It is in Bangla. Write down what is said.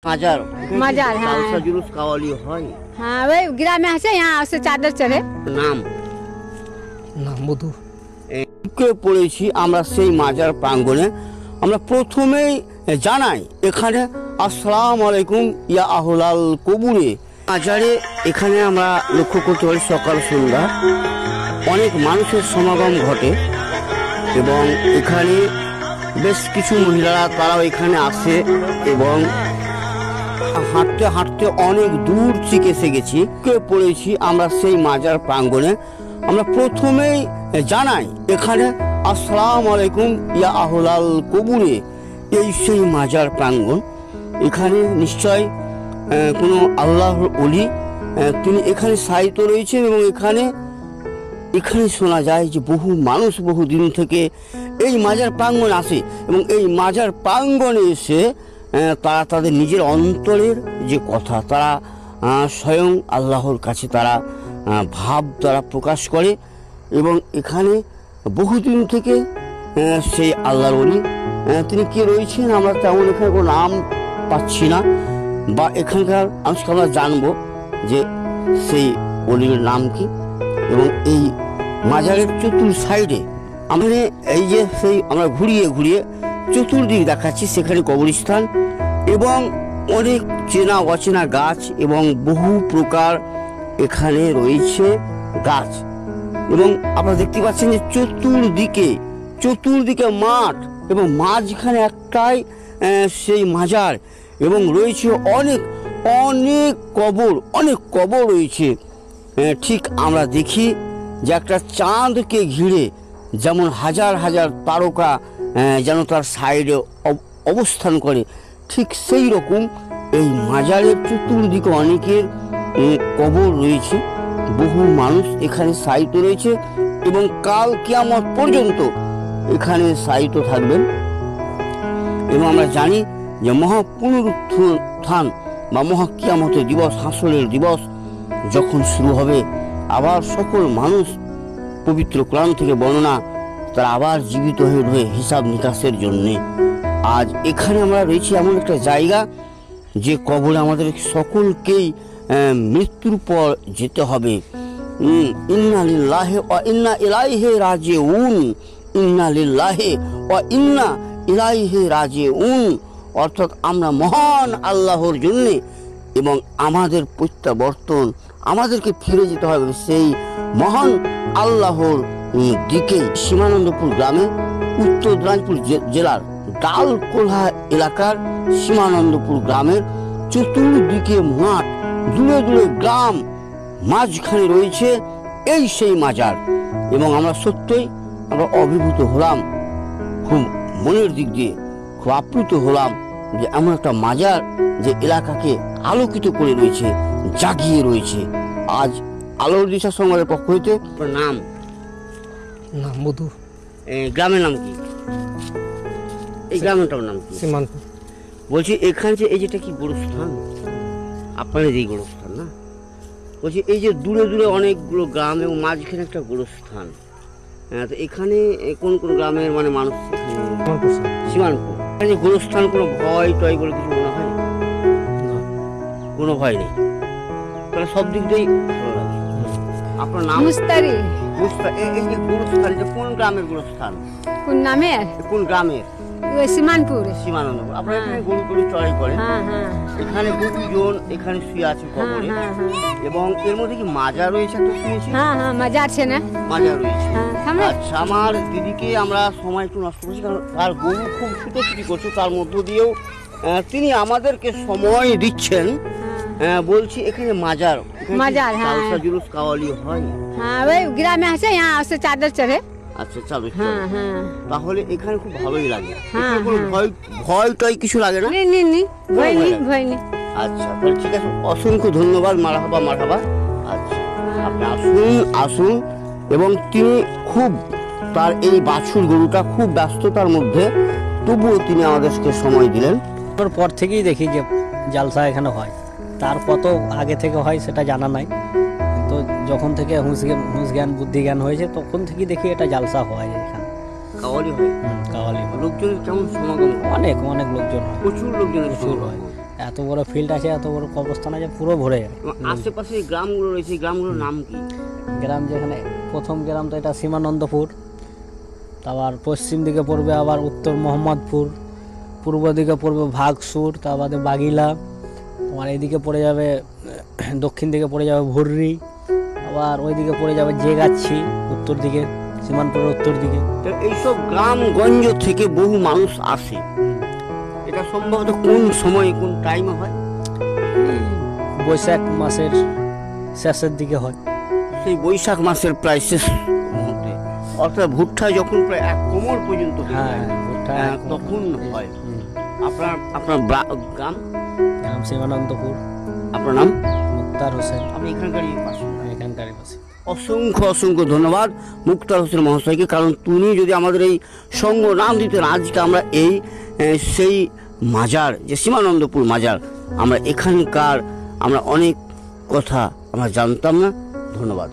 মাজার মাজার হ্যাঁ কালসা জুলুস কাওয়ালি হয়। হ্যাঁ ওই গ্রামে আছে, यहाँ से चादर चढ़े। নাম মধু। পড়েছি আমরা সেই মাজার প্রাঙ্গণে। আমরা প্রথমেই জানাই এখানে আসসালামু আলাইকুম ইয়া আহলাল কবুরে। মাজারে এখানে আমরা লক্ষ্য করতে পারি সকাল সন্ধ্যা অনেক মানুষের সমাগম ঘটে এবং এখানে বেশ কিছু মহিলারা তারাও এখানে আসে এবং হাঁটতে হাঁটতে অনেক দূর থেকে এসে গেছি। পড়েছি আমরা সেই মাজার প্রাঙ্গণে। আমরা প্রথমেই জানাই এখানে আসসালামু আলাইকুম ইয়া আহলাল কবুরে। এই সেই মাজার প্রাঙ্গণ। এখানে নিশ্চয় কোনো আল্লাহর ওলি তিনি এখানে শায়িত রয়েছেন এবং এখানে শোনা যায় যে বহু মানুষ বহু দিন থেকে এই মাজার প্রাঙ্গণে আসে এবং এই মাজার প্রাঙ্গণে এসে তারা তাদের নিজের অন্তরের যে কথা তারা স্বয়ং আল্লাহর কাছে তারা ভাব তারা প্রকাশ করে এবং এখানে বহুদিন থেকে সেই আল্লাহর ওলি তিনি কে রয়েছেন আমরা তেমন এখানে কোনো নাম পাচ্ছি না বা এখানকার মানুষকে আমরা জানবো যে সেই ওলির নাম কি। এবং এই মাজারের চতুর সাইডে আমরা এই যে সেই আমরা ঘুরিয়ে ঘুরিয়ে চতুর্দিক দেখাচ্ছি সেখানে কবরস্থান এবং অনেক চেনা অচেনা গাছ এবং বহু প্রকার এখানে রয়েছে গাছ এবং আপনারা দেখতে পাচ্ছেন যে চতুর্দিকে মাঠ এবং মাঝখানে একটাই সেই মাজার এবং রয়েছে অনেক অনেক কবর রয়েছে। ঠিক আমরা দেখি যে একটা চাঁদকে ঘিরে যেমন হাজার হাজার তারকা যেন তার সাইডে অবস্থান করে ঠিক সেই রকম এই মাজারের চতুর্দিকে অনেকের কবর রয়েছে। বহু মানুষ এখানে শায়িত রয়েছে এবং কাল কিয়ামত পর্যন্ত এখানে শায়িত থাকবেন এবং আমরা জানি যে মহা পুনরুত্থান বা মহা কিয়ামতের দিবস হাসরের দিবস যখন শুরু হবে আবার সকল মানুষ পবিত্র কোরআন থেকে বর্ণনা তারা আবার জীবিত হয়ে উঠবে হিসাব নিকাশের জন্যে। আজ এখানে আমরা রয়েছি এমন একটা জায়গা যে কবরে আমাদের সকলকেই মৃত্যুর পর যেতে হবে। ইন্না লিল্লাহি ওয়া ইন্না ইলাইহি রাজিউন, ইন্না লিল্লাহি ওয়া ইন্না ইলাইহি রাজিউন, অর্থাৎ আমরা মহান আল্লাহর জন্যে এবং আমাদের প্রত্যাবর্তন আমাদেরকে ফিরে যেতে হবে সেই মহান আল্লাহর দিকে। সীমানন্দপুর গ্রামে উত্তর দিনাজপুর জেলার ডালকোলা এলাকার সীমানন্দপুর গ্রামের চতুর্দিকে মাঠ দূরে দূরে গ্রাম মাঝখানে রয়েছে এই সেই মাজার এবং আমরা সত্যই আমরা অভিভূত হলাম, খুব মনের দিক দিয়ে খুব আপ্লুত হলাম যে এমন একটা মাজার যে এলাকাকে আলোকিত করে রয়েছে জাগিয়ে রয়েছে। আজ আলোর দিশা সংবাদের পক্ষ হইতে নাম মধু। গ্রামের নাম কি? এই গ্রামটার নাম কি? সীমান্তপুর। বলছি এখানে যে এই যেটা কি গোরস্থান আপনাদের এই গোরস্থান না? বলছি এই যে দূরে দূরে অনেকগুলো গ্রাম এবং মাঝখানে একটা গোরস্থান, তো এখানে কোন কোন গ্রামের মানে মানুষ? সীমানপুর। এখানে গোরস্থান কোনো ভয় টয় বলে কিছু মনে হয়? কোনো ভয় নেই, তাহলে সব দিক দিয়েই ভালো লাগে। আপনার নাম? মুস্তারি। এই যে গোরস্থান এটা কোন গ্রামের গোরস্থান? কোন নামের? কোন গ্রামের? ওই সীমানপুর। সীমানন্দপুর। আপনারা এখানে গরু চড়াই করেন? হ্যাঁ হ্যাঁ। এখানে বহুজন এখানে শুয়ে আছে কবরে এবং এর মধ্যে কি মাজার রয়েছে একটা শুনেছি? হ্যাঁ হ্যাঁ মাজার আছে না? মাজার রয়েছে। হ্যাঁ। আচ্ছা, আমার দিদিকে আমরা সময় একটু নষ্ট করছি কারণ তার গরু খুব ছুটোছুটি করছে, তার মধ্য দিয়েও তিনি আমাদেরকে সময় দিচ্ছেন। বলছি এখানে মাজার কালসা জুলুস কাওয়ালি হয়। হ্যাঁ ওই গ্রামে আছে, यहाँ से चादर चढ़े। আচ্ছা চালু। হ্যাঁ হ্যাঁ। তাহলে এখানে খুব ভালোই লাগে। হ্যাঁ, কোনো ভয় টয় কিছু লাগে না? নেই ভয় নেই। আচ্ছা তাহলে ঠিক আছে, অসংখ্য ধন্যবাদ। মারহাবা। আচ্ছা আপনি আসুন এবং তিনি খুব তার এই বাছুর গরুটা খুব ব্যস্ততার মধ্যে তবুও তিনি আমাদেরকে সময় দিলেন। পর থেকেই দেখি যে জালসা এখানে হয়, তারপর তো আগে থেকে হয় সেটা জানা নাই, তো যখন থেকে হুঁশ জ্ঞান বুদ্ধি জ্ঞান হয়েছে তখন থেকেই দেখি এটা জালসা হয় এখানে। কাওয়ালি হয়? কাওয়ালি হয়। লোকজনের কেমন সমাগম? অনেক লোকজন হয়, প্রচুর লোকজনের প্রচুর হয়। এত বড় ফিল্ড আছে, এত বড় কবরস্থান আছে, পুরো ভরে যায়। এবং আশেপাশে যে গ্রামগুলো রয়েছে এই গ্রামগুলোর নাম কি? গ্রাম যেখানে প্রথম গ্রাম তো এটা সীমানন্দপুর, তারপর পশ্চিম দিকে পড়বে আবার উত্তর মোহাম্মদপুর, পূর্ব দিকে পড়বে ভাগসুর, তার বাদে বাগিলা, তোমার এইদিকে পড়ে যাবে, দক্ষিণ দিকে পড়ে যাবে ভুররি, আবার ওইদিকে পড়ে যাবে জেগাচ্ছি উত্তর দিকে, সীমানপুরের উত্তর দিকে। তো এইসব গ্রামগঞ্জ থেকে বহু মানুষ আসে, এটা সম্ভবত কোন সময় কোন টাইমে হয়? এই বৈশাখ মাসের শেষের দিকে হয়। সেই বৈশাখ মাসের প্রায় শেষ মুহূর্তে, অর্থাৎ ভুট্টা যখন প্রায় 1 কোমর পর্যন্ত হয়ে হ্যাঁ, যায়, ভুট্টা তখন হয়। হুম। আপনার আপনার গ্রাম, গ্রাম সীমানন্দপুর, আপনার নাম? মুক্তার হোসেন, আপনি এখানকারই বাসিন্দা। এখানকারই পাশে। অসংখ্য অসংখ্য ধন্যবাদ মুক্তার হোসেন মহাশয়কে, কারণ তিনি যদি আমাদের এই সঙ্গ নাম দিতেন, আজকে আমরা এই সেই মাজার যে সীমানন্দপুর মাজার, আমরা এখানকার আমরা অনেক কথা আমরা জানতাম না। ধন্যবাদ।